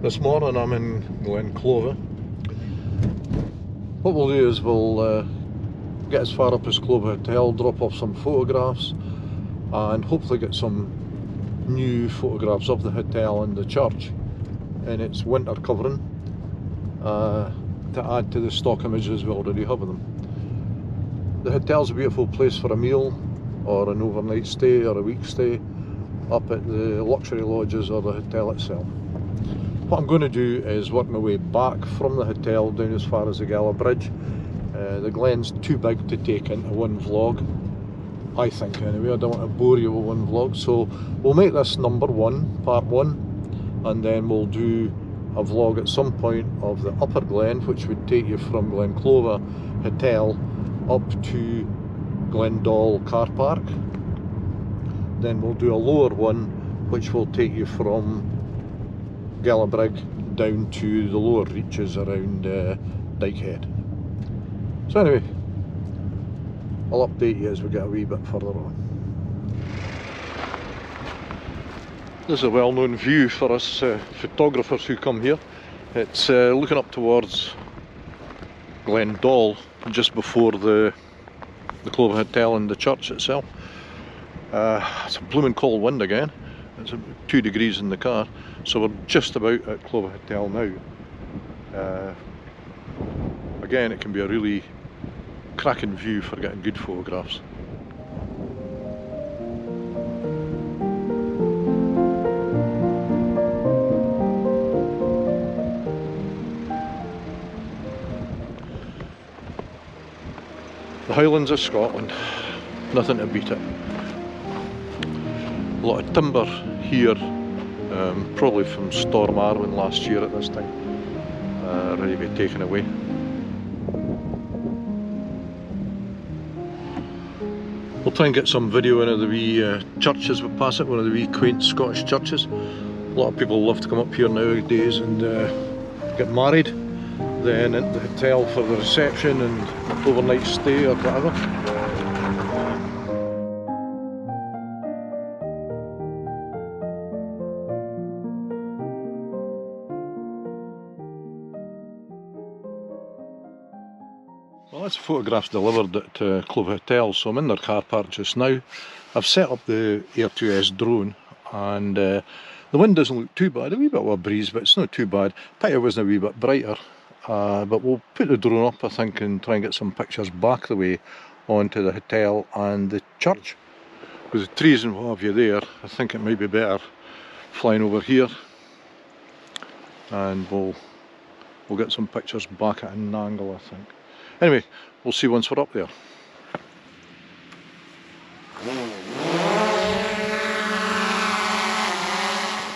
This morning I'm in Glen Clova. What we'll do is we'll get as far up as Clova Hotel, drop off some photographs and hopefully get some new photographs of the hotel and the church in its winter covering to add to the stock images we already have of them. The hotel's a beautiful place for a meal or an overnight stay or a week stay up at the luxury lodges or the hotel itself. What I'm going to do is work my way back from the hotel down as far as the Gella Brig. The Glen's too big to take into one vlog, I think anyway. I don't want to bore you with one vlog, so we'll make this number one, part one, and then we'll do a vlog at some point of the upper Glen, which would take you from Glen Clova Hotel up to Glen Doll car park. Then we'll do a lower one which will take you from Gella Brig down to the lower reaches around Dykehead. So anyway, I'll update you as we get a wee bit further on. This is a well-known view for us photographers who come here. It's looking up towards Glen Doll, just before the Clova Hotel and the church itself. It's a blooming cold wind again. It's about 2 degrees in the car, so we're just about at Clova Hotel now. Again, it can be a really cracking view for getting good photographs. The Highlands of Scotland, nothing to beat it. A lot of timber here, probably from Storm Arwen last year at this time, ready to be taken away. We'll try and get some video in of the wee churches we pass it, one of the wee quaint Scottish churches. A lot of people love to come up here nowadays and get married, then into the hotel for the reception and overnight stay or whatever. Well, that's photographs delivered at Clova Hotel, so I'm in their car park just now. I've set up the Air 2S drone and the wind doesn't look too bad, a wee bit of a breeze, but it's not too bad. Pity it wasn't a wee bit brighter, but we'll put the drone up I think and try and get some pictures back the way onto the hotel and the church. With the trees and what have you there, I think it might be better flying over here and we'll get some pictures back at an angle I think. Anyway, we'll see once we're up there.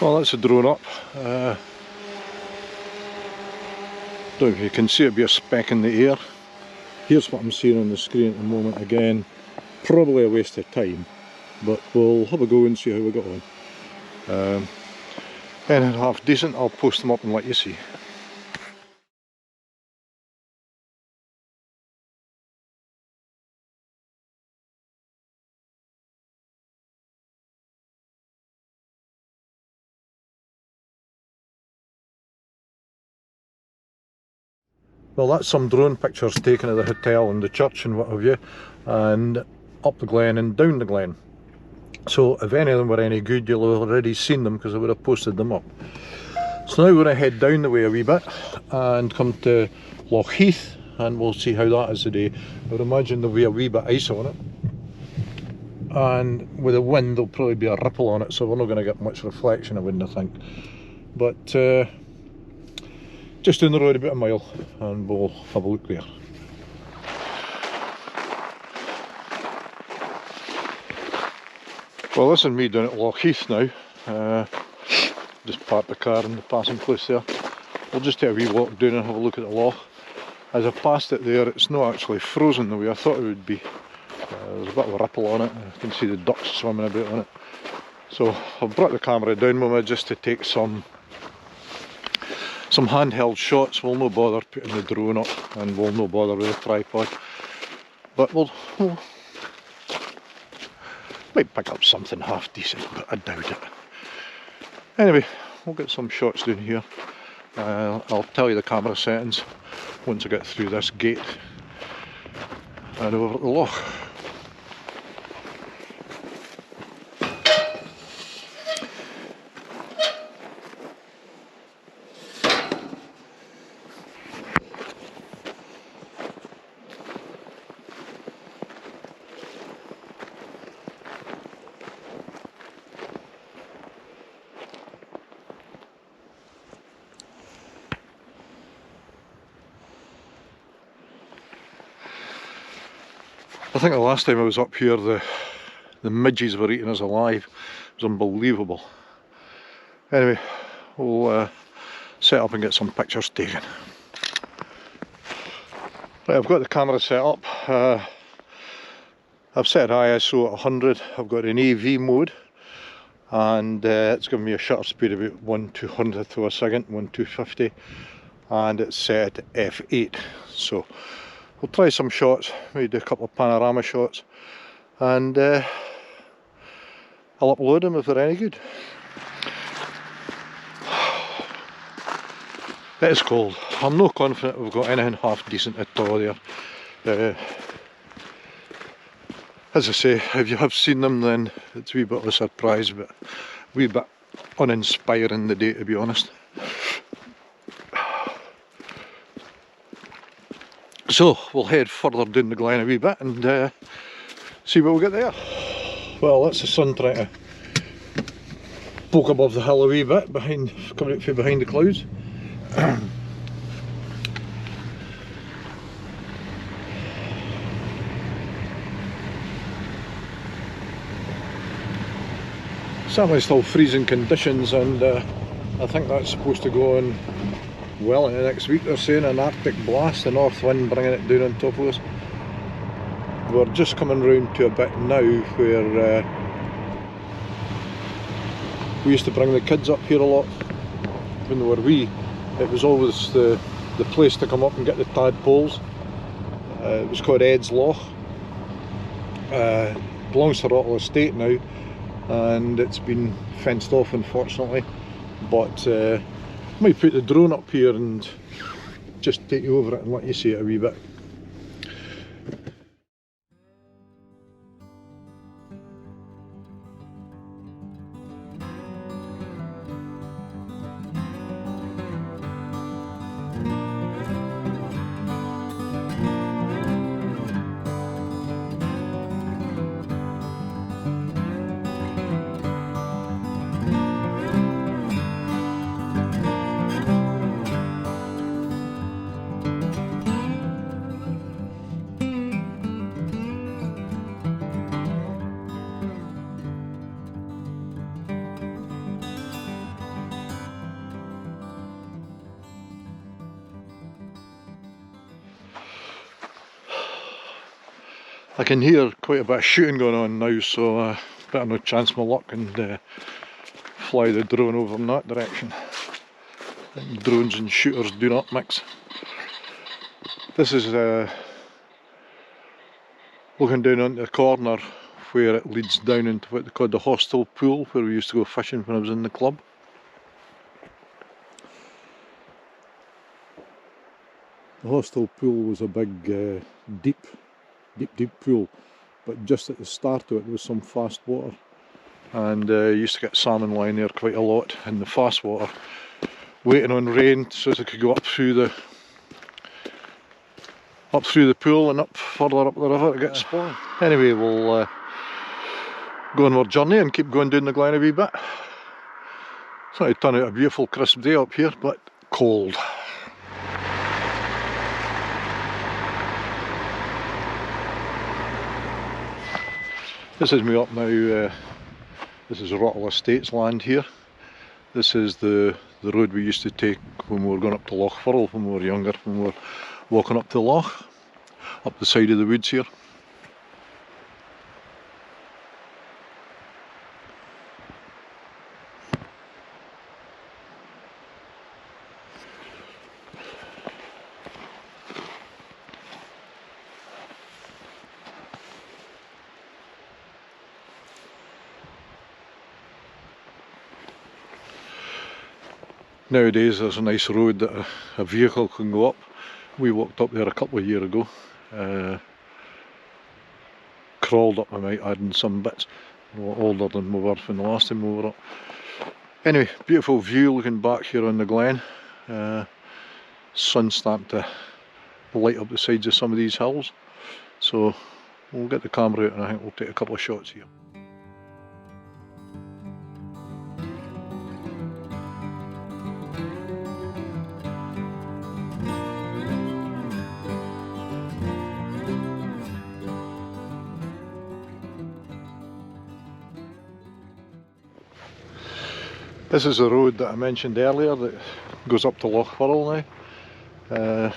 Well, that's the drone up. Don't know if you can see it be a speck in the air. Here's what I'm seeing on the screen at the moment. Again, probably a waste of time, but we'll have a go and see how we get on. Anything half decent, I'll post them up and let you see. Well, that's some drone pictures taken of the hotel and the church and what have you, and up the Glen and down the Glen. So if any of them were any good, you'll have already seen them because I would have posted them up. So now we're going to head down the way a wee bit and come to Loch Heath and we'll see how that is today. I would imagine there'll be a wee bit of ice on it, and with the wind there'll probably be a ripple on it, so we're not going to get much reflection I wouldn't think. But just down the road about a mile and we'll have a look there. Well, this is me down at Loch Heath now. Just parked the car in the passing place there. We'll just take a wee walk down and have a look at the loch. As I passed it there, it's not actually frozen the way I thought it would be. There's a bit of a ripple on it, I can see the ducks swimming about on it. So I've brought the camera down with me just to take some handheld shots. We'll no bother putting the drone up and we'll no bother with the tripod, but we'll might pick up something half decent, but I doubt it. Anyway, we'll get some shots down here I'll tell you the camera settings once I get through this gate and over at the loch. I think the last time I was up here, the midges were eating us alive. It was unbelievable. Anyway, we'll set up and get some pictures taken. Right, I've got the camera set up. I've set ISO at 100. I've got an AV mode, and it's giving me a shutter speed of about 1/200th of a second, 1/250, and it's set at f8. So we'll try some shots, maybe do a couple of panorama shots, and I'll upload them if they're any good. It is cold. I'm not confident we've got anything half decent at all there. As I say, if you have seen them, then it's a wee bit of a surprise, but a wee bit uninspiring the day, to be honest. So we'll head further down the glen a wee bit and see what we get there. Well, that's the sun trying to poke above the hill a wee bit, coming out from behind the clouds. Certainly still freezing conditions, and I think that's supposed to go on well into next week. They're saying an Arctic blast, the north wind bringing it down on top of us. We're just coming round to a bit now where we used to bring the kids up here a lot when they were wee. It was always the place to come up and get the tadpoles. It was called Ed's Loch. Belongs to Rottle Estate now, and it's been fenced off, unfortunately. But might put the drone up here and just take you over it and let you see it a wee bit. I can hear quite a bit of shooting going on now, so better no chance my luck and fly the drone over in that direction. I think drones and shooters do not mix. This is looking down onto the corner where it leads down into what they call the hostel pool, where we used to go fishing when I was in the club. The hostel pool was a big deep pool, but just at the start of it there was some fast water, and used to get salmon lying there quite a lot in the fast water, waiting on rain so they could go up through the pool and up further up the river to get spawn. Anyway, we'll go on our journey and keep going down the glen a wee bit. It's going to turn out a beautiful crisp day up here, but cold. This is me up now. This is Rottle Estates land here. This is the road we used to take when we were going up to Loch Furrell when we were younger, when we were walking up the loch, up the side of the woods here. Nowadays there's a nice road that a vehicle can go up. We walked up there a couple of years ago. Crawled up, I might add, in some bits. A lot older than we were from the last time we were up. Anyway, beautiful view looking back here on the Glen. Sun starting to light up the sides of some of these hills. So we'll get the camera out and I think we'll take a couple of shots here. This is the road that I mentioned earlier that goes up to Loch Furrell now.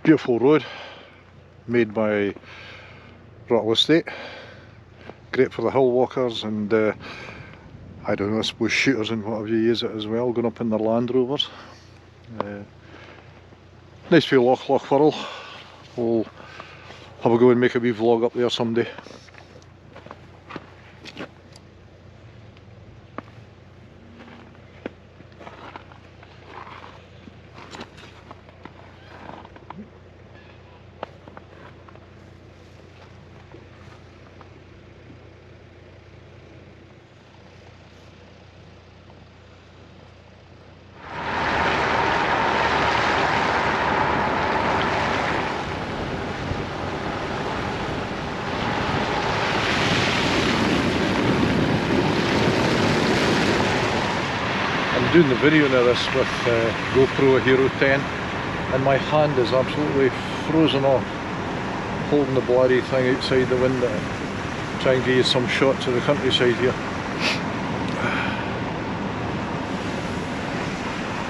Beautiful road, made by Rottle Estate. Great for the hill walkers and I don't know, I suppose shooters and whatever you use it as well, going up in their Land Rovers. Nice view of Loch Furrell. We'll have a go and make a wee vlog up there someday. I'm doing the video of this with GoPro Hero 10 and my hand is absolutely frozen off holding the bloody thing outside the window, trying to give you some shots of the countryside here.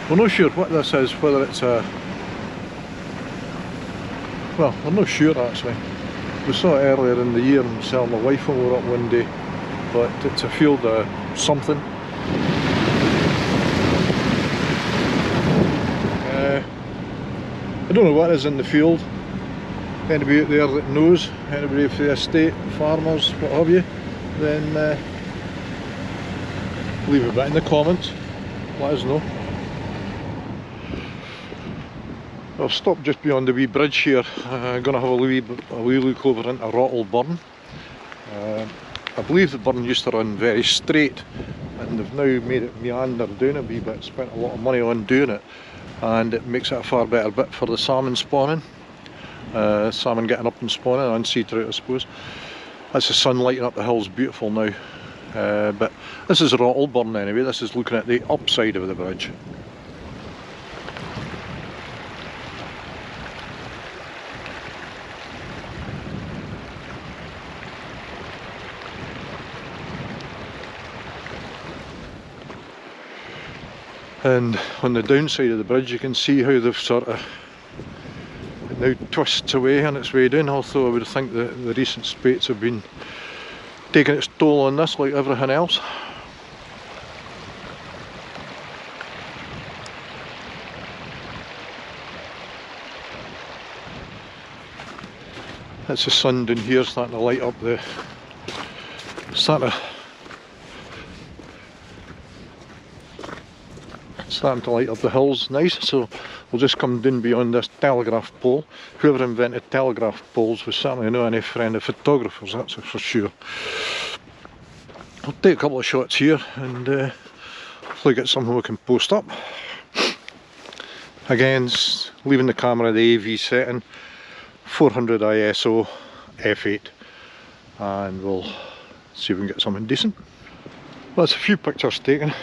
We're not sure what this is, whether it's a... well, we're not sure actually. We saw it earlier in the year and myself and my wife when we were up one day, but it's a field of something. I don't know what is in the field. Anybody out there that knows, anybody for the estate, farmers, what have you, then leave a bit in the comments, let us know. I've stopped just beyond the wee bridge here. I'm going to have a wee look over into Rottle Burn. I believe the burn used to run very straight and they've now made it meander down a wee bit, spent a lot of money on doing it. And it makes it a far better bit for the salmon spawning. Salmon getting up and spawning, and sea trout I suppose. That's the sun lighting up the hills, beautiful now. But this is Rottle Burn anyway, this is looking at the upside of the bridge. And on the downside of the bridge you can see how they've sort of, it now twists away on its way down, although I would think that the recent spates have been taking its toll on this like everything else. That's the sun down here starting to light up the, starting to light up the hills nice. So we'll just come down beyond this telegraph pole. Whoever invented telegraph poles was certainly not any friend of photographers, that's for sure. I'll take a couple of shots here and hopefully get something we can post up. Again, leaving the camera the AV setting, 400 ISO f8, and we'll see if we can get something decent. Well, that's a few pictures taken.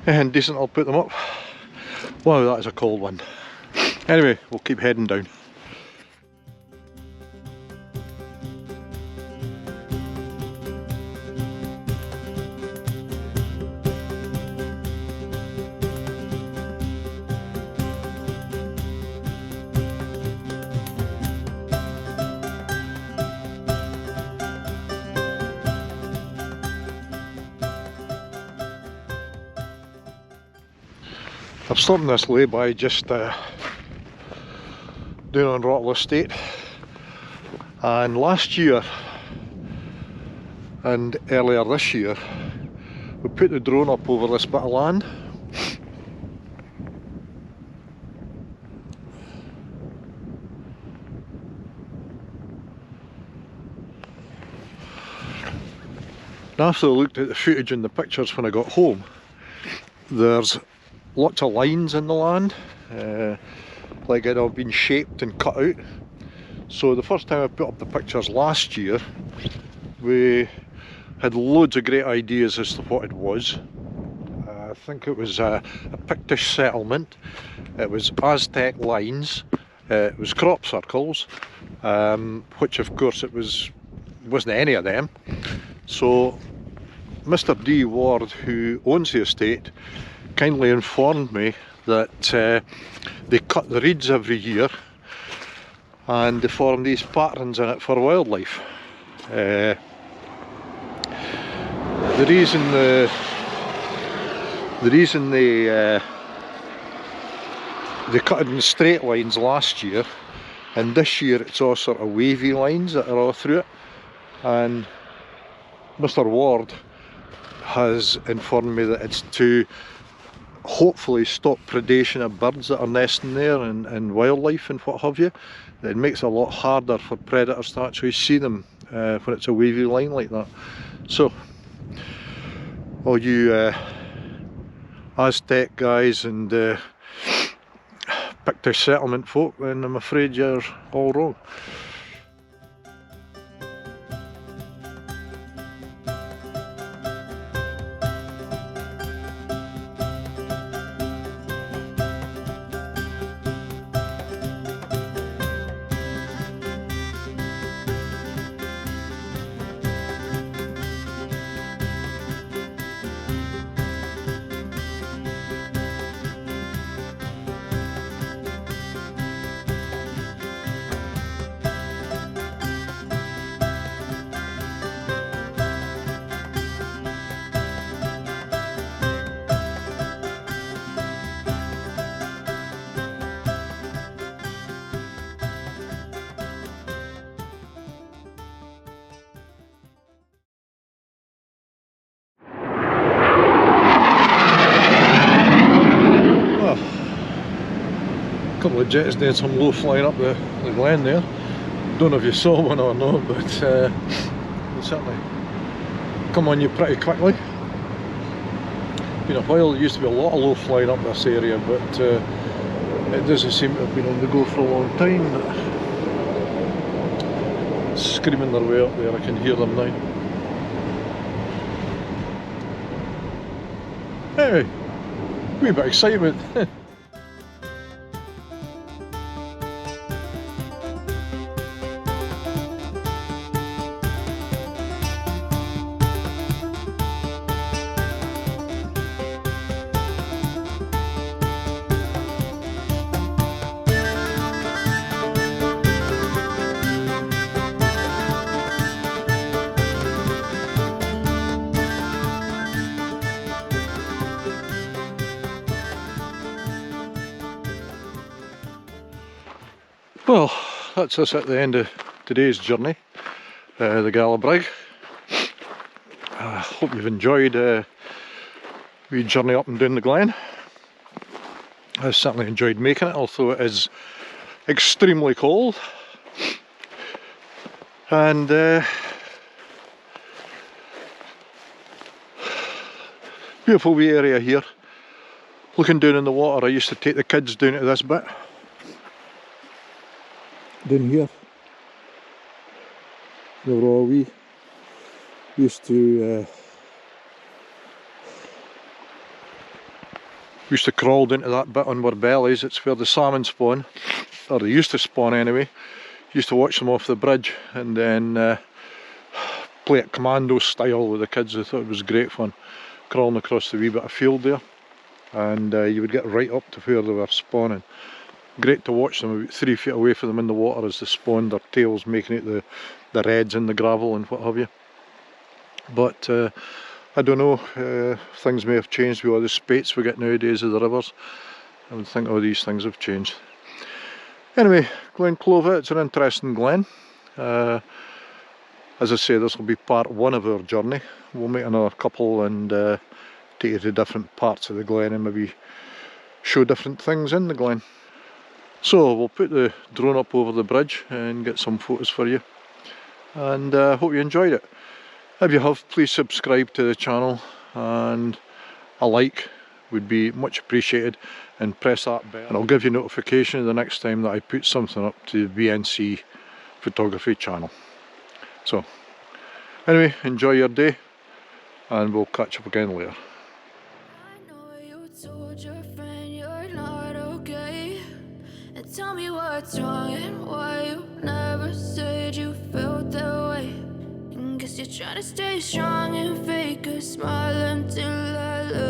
And decent, I'll put them up. Wow, that is a cold one. Anyway, we'll keep heading down. I've stopped in this lay-by just down on Rottle Estate, and last year and earlier this year we put the drone up over this bit of land After I looked at the footage and the pictures when I got home, there's lots of lines in the land, like it had been shaped and cut out. So the first time I put up the pictures last year, we had loads of great ideas as to what it was. I think it was a Pictish settlement, it was Aztec lines, it was crop circles, which of course it wasn't any of them. So Mr. D. Ward, who owns the estate, kindly informed me that they cut the reeds every year and they form these patterns in it for wildlife. The reason they cut it in straight lines last year, and this year it's all sort of wavy lines that are all through it, and Mr. Ward has informed me that it's to hopefully stop predation of birds that are nesting there and wildlife and what have you. It makes it a lot harder for predators to actually see them when it's a wavy line like that. So all you Aztec guys and Pictish settlement folk, then I'm afraid you're all wrong. Couple of jets doing some low flying up the glen there. Don't know if you saw one or not, but they certainly come on you pretty quickly. Been a while. There used to be a lot of low flying up this area, but it doesn't seem to have been on the go for a long time. But screaming their way up there, I can hear them now. Anyway, wee bit of excitement. Well, that's us at the end of today's journey, the Gella Brig. I hope you've enjoyed the journey up and down the Glen. I certainly enjoyed making it, although it is extremely cold. And beautiful wee area here. Looking down in the water, I used to take the kids down to this bit. Down here, they were all wee. Used to crawl down to that bit on their bellies. It's where the salmon spawn, or they used to spawn anyway. Used to watch them off the bridge and then play it commando style with the kids. I thought it was great fun, crawling across the wee bit of field there, and you would get right up to where they were spawning. Great to watch them about 3 feet away from them in the water as they spawned, their tails making out the reds in the gravel and what have you. But I don't know, things may have changed with all the spates we get nowadays of the rivers. I would think all these things have changed. Anyway, Glen Clova, it's an interesting glen. As I say, this will be part one of our journey. We'll make another couple and take you to different parts of the glen and maybe show different things in the glen. So we'll put the drone up over the bridge and get some photos for you, and hope you enjoyed it. If you have, please subscribe to the channel, and a like would be much appreciated, and press that bell and I'll give you notification the next time that I put something up to the VNC photography channel. So anyway, enjoy your day and we'll catch up again later. I know you told your friend you're not okay, and tell me what's wrong and why you never said you felt that way. And guess you're trying to stay strong and fake a smile until I look